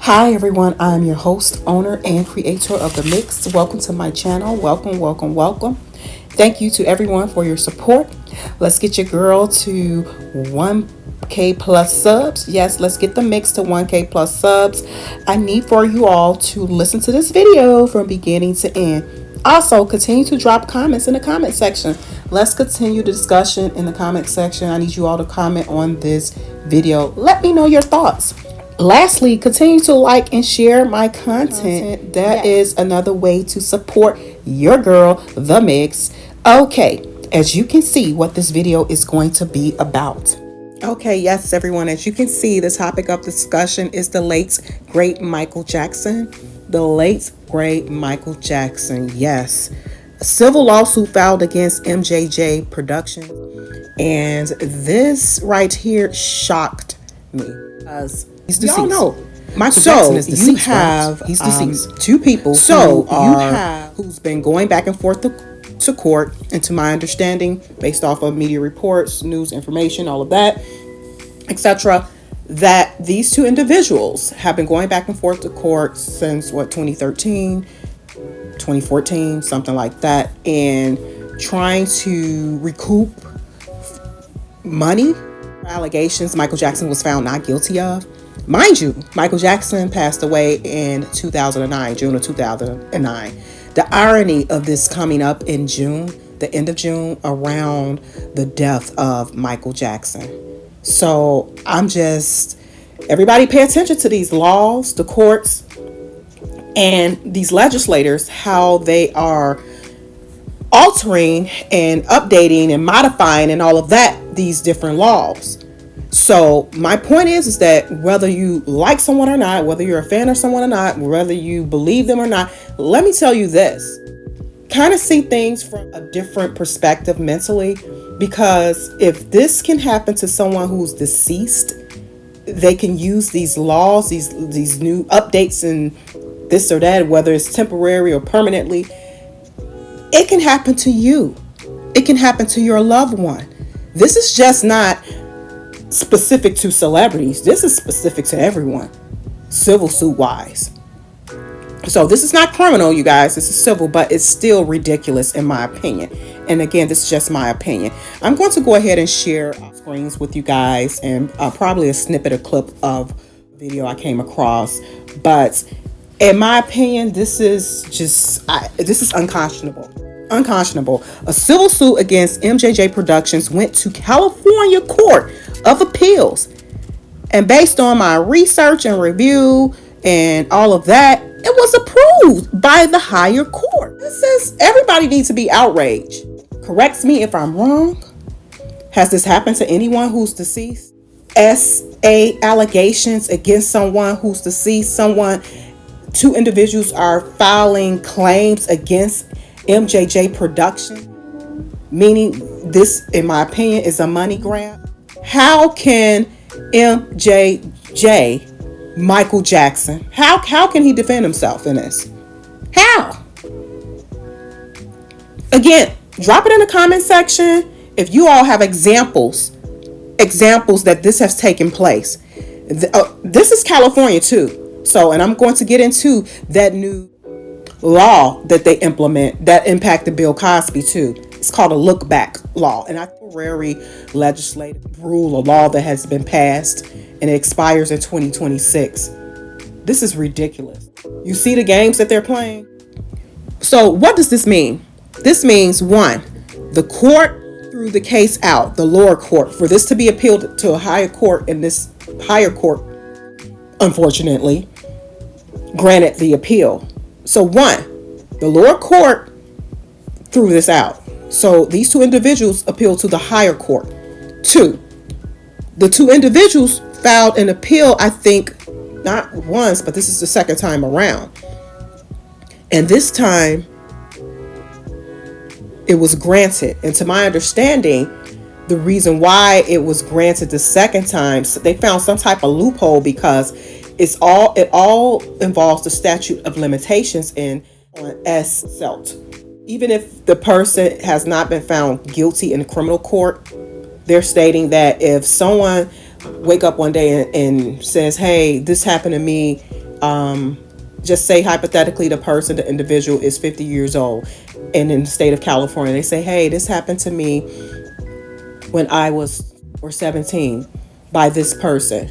Hi everyone, I'm your host, owner, and creator of The Mix. Welcome to my channel. Welcome, welcome, welcome. Thank you to everyone for your support. Let's get your girl to 1K plus subs. Yes, let's get The Mix to 1K plus subs. I need for you all to listen to this video from beginning to end. Also, continue to drop comments in the comment section. Let's continue the discussion in the comment section. I need you all to comment on this video. Let me know your thoughts. Lastly, continue to like and share my content. That is another way to support your girl, The Mix. Okay, as you can see what this video is going to be about. Okay, yes, everyone, as you can see, the topic of discussion is the late, great Michael Jackson. The late, great Michael Jackson, yes. A civil lawsuit filed against MJJ Productions. And this right here shocked me. Because he's deceased. Y'all know Michael Jackson is deceased. You have he's deceased. Two people. So who's been going back and forth to court, and to my understanding, based off of media reports, news information, all of that, etc., that these two individuals have been going back and forth to court since 2013, 2014, something like that, and trying to recoup money allegations Michael Jackson was found not guilty of. Mind you, Michael Jackson passed away in 2009, June of 2009. The irony of this coming up in June, the end of June, around the death of Michael Jackson. So everybody pay attention to these laws, the courts, and these legislators, how they are altering and updating and modifying and all of that, these different laws. So my point is that whether you like someone or not, whether you're a fan of someone or not, whether you believe them or not, let me tell you this, kind of see things from a different perspective mentally, because if this can happen to someone who's deceased, they can use these laws, these new updates and this or that, whether it's temporary or permanently. It can happen to you. It can happen to your loved one. This is just not specific to celebrities. This is specific to everyone, civil suit wise. So this is not criminal, you guys. This is civil, but it's still ridiculous in my opinion. And again, this is just my opinion. I'm going to go ahead and share screens with you guys, and probably a snippet, a clip of video I came across. But in my opinion, this is unconscionable. Unconscionable. A civil suit against MJJ Productions went to California Court of Appeals. And based on my research and review and all of that, it was approved by the higher court. Everybody needs to be outraged. Corrects me if I'm wrong. Has this happened to anyone who's deceased? SA allegations against someone who's deceased. Two individuals are filing claims against MJJ Production, meaning this, in my opinion, is a money grab. How can MJJ, Michael Jackson, how can he defend himself in this? How? Again, drop it in the comment section if you all have examples that this has taken place. This is California too. So, and I'm going to get into that new law that they implement that impacted Bill Cosby too. It's called a look back law, and I temporary legislative rule, a law that has been passed and it expires in 2026. This is ridiculous. You see the games that they're playing? So what does this mean? This means, one, the court threw the case out, the lower court, for this to be appealed to a higher court, and this higher court, unfortunately, granted the appeal. So one, the lower court threw this out. So these two individuals appealed to the higher court. Two, the two individuals filed an appeal, I think, not once, but this is the second time around. And this time, it was granted. And to my understanding, the reason why it was granted the second time, so they found some type of loophole, because it all involves the statute of limitations on SELT. Even if the person has not been found guilty in criminal court, they're stating that if someone wake up one day and says, hey, this happened to me, Just say hypothetically the individual is 50 years old and in the state of California. They say, hey, this happened to me when I was 17 by this person.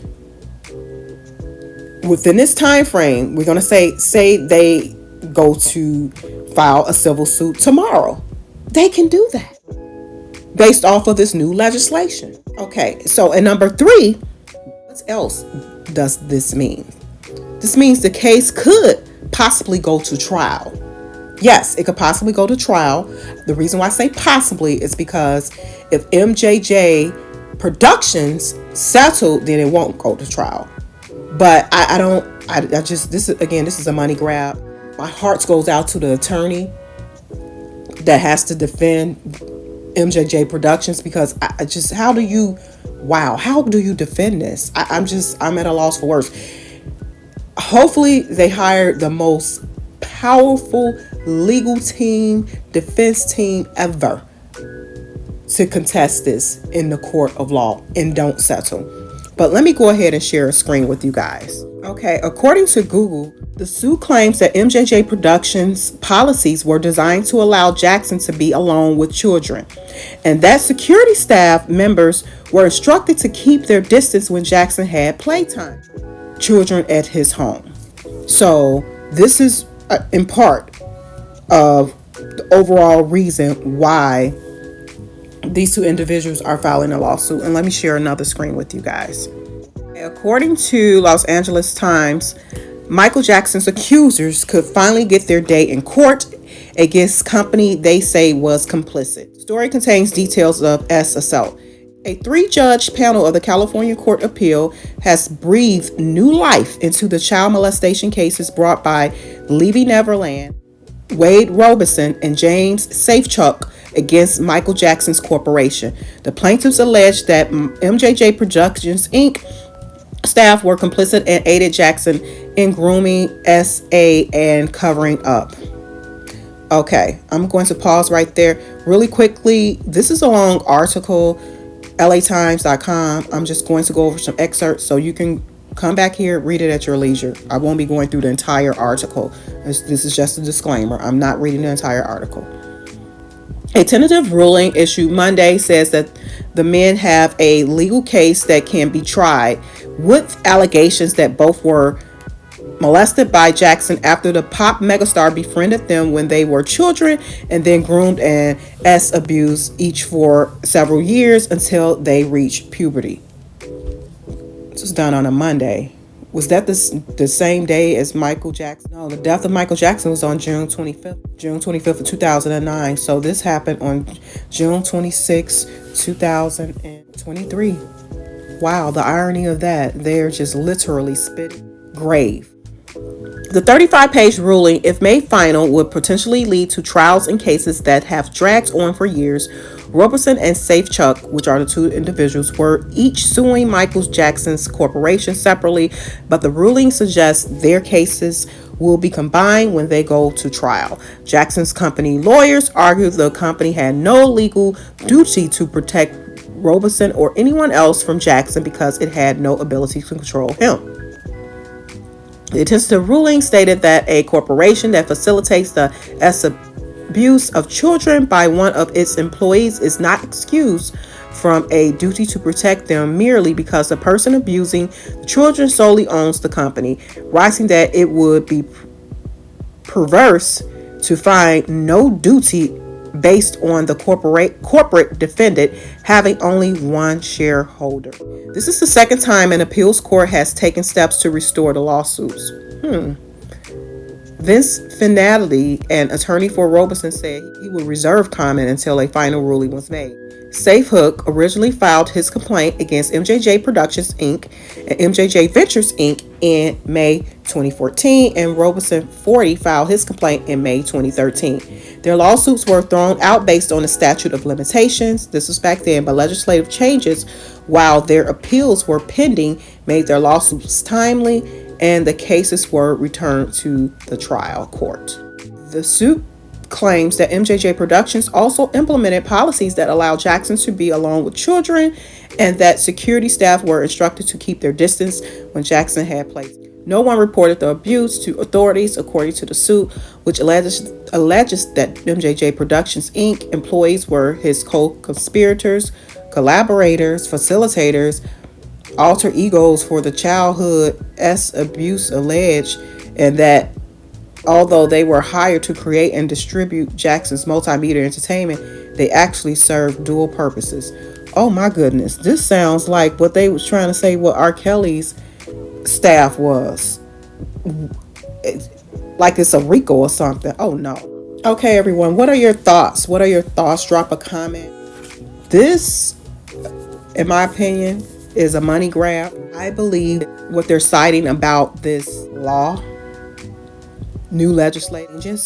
Within this time frame, we're going to say they go to file a civil suit tomorrow. They can do that based off of this new legislation. Okay, so in number 3, what else does this mean? This means the case could possibly go to trial. Yes, it could possibly go to trial. The reason why I say possibly is because if MJJ Productions settled, then it won't go to trial. But this is a money grab. My heart goes out to the attorney that has to defend MJJ Productions, because how do you defend this? I'm at a loss for words. Hopefully they hire the most powerful legal team, defense team ever to contest this in the court of law and don't settle. But let me go ahead and share a screen with you guys. Okay, according to Google, the suit claims that MJJ Productions policies were designed to allow Jackson to be alone with children, and that security staff members were instructed to keep their distance when Jackson had playtime children at his home. So this is in part of the overall reason why these two individuals are filing a lawsuit. And let me share another screen with you guys. According to Los Angeles Times, Michael Jackson's accusers could finally get their day in court against company they say was complicit. The story contains details of S assault. A 3-judge panel of the California Court of Appeal has breathed new life into the child molestation cases brought by Levy Neverland, Wade Robeson, and James Safechuck against Michael Jackson's corporation. The plaintiffs allege that MJJ Productions Inc. staff were complicit and aided Jackson in grooming SA and covering up. Okay, I'm going to pause right there really quickly. This is a long article, LAtimes.com. I'm just going to go over some excerpts so you can come back here, read it at your leisure. I won't be going through the entire article. This is just a disclaimer. I'm not reading the entire article. A tentative ruling issued Monday says that the men have a legal case that can be tried with allegations that both were molested by Jackson after the pop megastar befriended them when they were children and then groomed and abused each for several years until they reached puberty. This was done on a Monday. Was that the same day as Michael Jackson? No, the death of Michael Jackson was on June 25th of 2009. So this happened on June 26, 2023. Wow, the irony of that. They're just literally spitting grave. The 35-page ruling, if made final, would potentially lead to trials in cases that have dragged on for years. Robeson and Safechuck, which are the two individuals, were each suing Michael Jackson's corporation separately, but the ruling suggests their cases will be combined when they go to trial. Jackson's company lawyers argue the company had no legal duty to protect Robeson or anyone else from Jackson because it had no ability to control him. The tentative ruling stated that a corporation that facilitates the abuse of children by one of its employees is not excused from a duty to protect them merely because the person abusing the children solely owns the company, writing that it would be perverse to find no duty based on the corporate defendant having only one shareholder. This is the second time an appeals court has taken steps to restore the lawsuits. Vince Finality, an attorney for Robeson, said he would reserve comment until a final ruling was made. Safehook originally filed his complaint against MJJ Productions Inc. and MJJ Ventures Inc. in May 2014, and Robeson 40 filed his complaint in May 2013. Their lawsuits were thrown out based on the statute of limitations. This was back then, but legislative changes while their appeals were pending made their lawsuits timely, and the cases were returned to the trial court. The suit claims that MJJ Productions also implemented policies that allow Jackson to be alone with children and that security staff were instructed to keep their distance when Jackson had played. No one reported the abuse to authorities, according to the suit, which alleges that MJJ Productions Inc. employees were his co-conspirators, collaborators, facilitators, alter egos for the childhood abuse alleged, and that although they were hired to create and distribute Jackson's multimedia entertainment, they actually served dual purposes. Oh my goodness, this sounds like what they was trying to say what R. Kelly's staff was. Like it's a RICO or something. Oh no. Okay, everyone, what are your thoughts? Drop a comment. This, in my opinion, is a money grab. I believe what they're citing about this law, new legislation,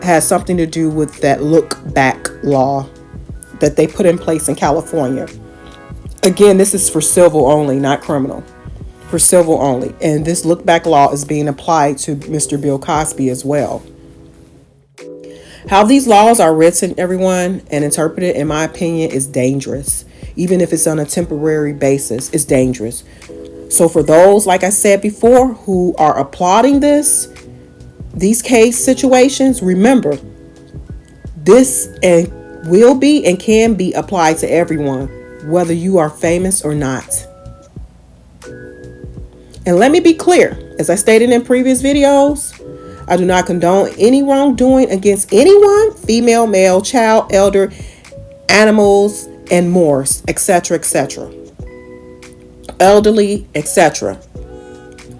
has something to do with that look back law that they put in place in California. Again, this is for civil only, not criminal. For civil only. And this look back law is being applied to Mr. Bill Cosby as well. How these laws are written, everyone, and interpreted, in my opinion, is dangerous. Even if it's on a temporary basis, it's dangerous. So for those, like I said before, who are applauding these case situations, remember, this will be and can be applied to everyone, whether you are famous or not. And let me be clear, as I stated in previous videos, I do not condone any wrongdoing against anyone, female, male, child, elder, animals, and more, etc., etc. Elderly, etc.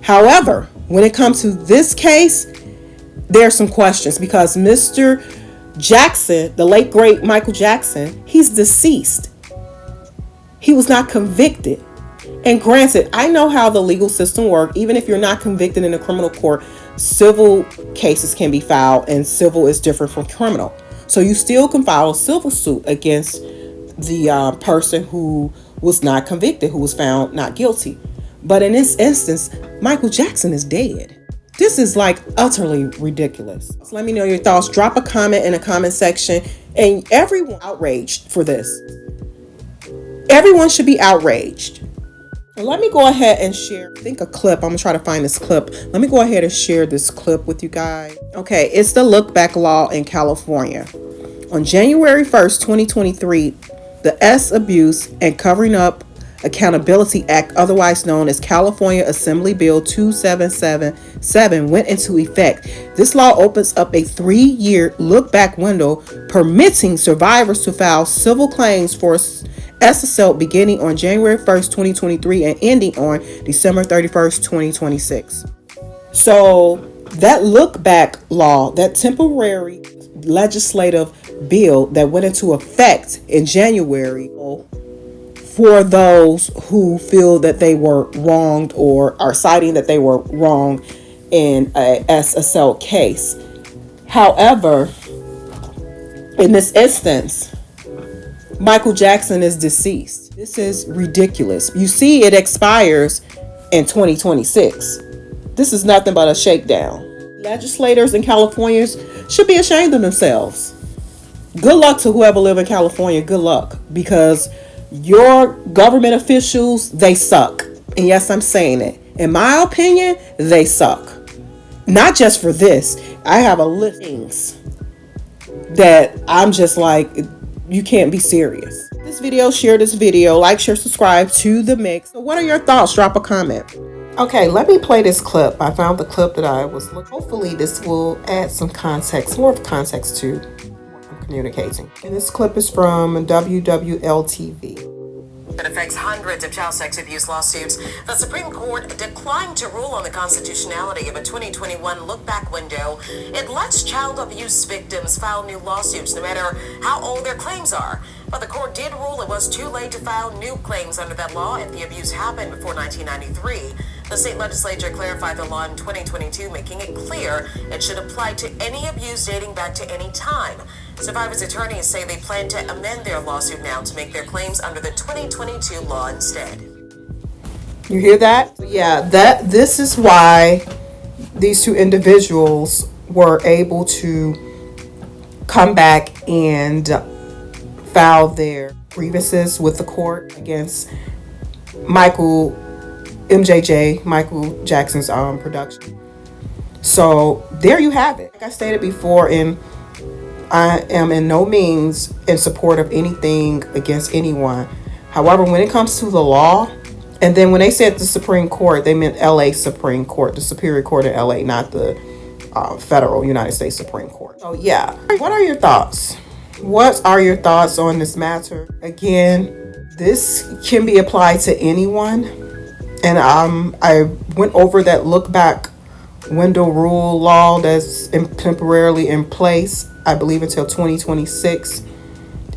However, when it comes to this case, there are some questions because Mr. Jackson, the late great Michael Jackson, he's deceased. He was not convicted. And granted, I know how the legal system works. Even if you're not convicted in a criminal court, civil cases can be filed, and civil is different from criminal. So you still can file a civil suit against the person who was not convicted, who was found not guilty. But in this instance, Michael Jackson is dead. This is like utterly ridiculous. So let me know your thoughts. Drop a comment in the comment section. And everyone outraged for this. Everyone should be outraged. And let me go ahead and share, I think, a clip. I'm going to try to find this clip. Let me go ahead and share this clip with you guys. Okay, it's the look back law in California. On January 1st, 2023, the Abuse and Covering Up Accountability Act, otherwise known as California Assembly Bill 2777, went into effect. This law opens up a 3-year look-back window permitting survivors to file civil claims for assault beginning on January 1st, 2023 and ending on December 31st, 2026. So that look-back law, that temporary legislative bill that went into effect in January, for those who feel that they were wronged or are citing that they were wrong in a assault case. However, in this instance, Michael Jackson is deceased. This is ridiculous. You see, it expires in 2026. This is nothing but a shakedown. Legislators in California should be ashamed of themselves. Good luck to whoever live in California. Good luck, because your government officials, they suck. And yes, I'm saying it. In my opinion, they suck. Not just for this. I have a list of things that I'm just like, you can't be serious. This video, share this video, like, share, subscribe to the mix. So what are your thoughts? Drop a comment. Okay, let me play this clip. I found the clip that I was looking. Hopefully this will add some context, more of context to what I'm communicating. And this clip is from WWL-TV. That affects hundreds of child sex abuse lawsuits. The Supreme Court declined to rule on the constitutionality of a 2021 look-back window. It lets child abuse victims file new lawsuits no matter how old their claims are. But the court did rule it was too late to file new claims under that law if the abuse happened before 1993. The state legislature clarified the law in 2022, making it clear it should apply to any abuse dating back to any time. Survivors' attorneys say they plan to amend their lawsuit now to make their claims under the 2022 law instead. You hear that? Yeah, this is why these two individuals were able to come back and file their grievances with the court against Michael MJJ, Michael Jackson's production. So there you have it. Like I stated before, and I am in no means in support of anything against anyone. However, when it comes to the law, and then when they said the Supreme Court, they meant LA Supreme Court, the Superior Court in LA, not the federal United States Supreme Court. So yeah, what are your thoughts? What are your thoughts on this matter? Again, this can be applied to anyone. And I went over that look back window rule law that's temporarily in place, I believe until 2026,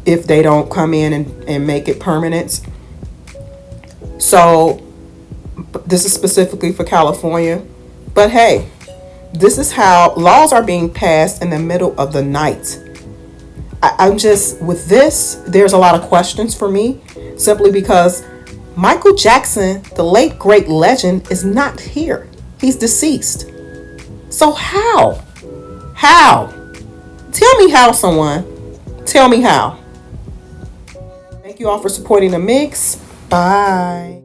if they don't come in and make it permanent. So this is specifically for California. But hey, this is how laws are being passed in the middle of the night. I'm just, with this, there's a lot of questions for me, simply because Michael Jackson, the late great legend, is not here. He's deceased. So how? How? Tell me how, someone. Tell me how. Thank you all for supporting the mix. Bye.